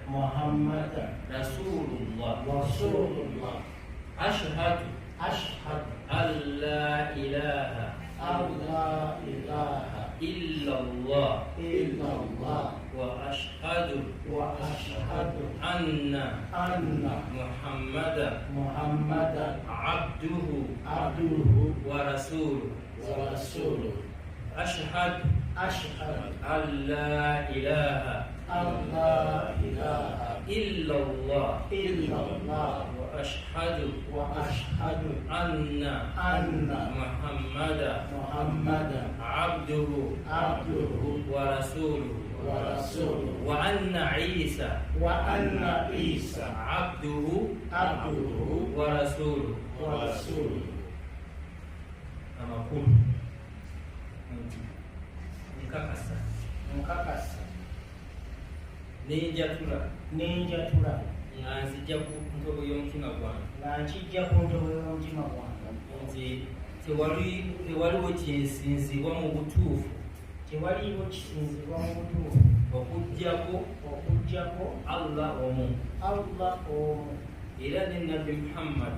محمدا رسول الله رسول الله أشهد أشهد أن لا إله أن لا إله إلا الله إلا الله وأشهد أن محمدا عبده ورسوله أشهد أن لا إله إلا الله وأشهد أن محمدا عبده ورسوله وأن عيسى عبده ورسوله amakulu nkakasa nenjatula nga nzijja ku ntobo y'omutima gwange nti tewaliwo kinsinzibwa mu butuufu okuggyako Allah omu era ne Nabbi Muhammad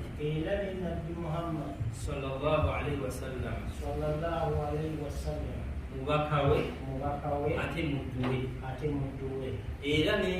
sallallahu alaihi wasallam mubaka we ate muddu we era ne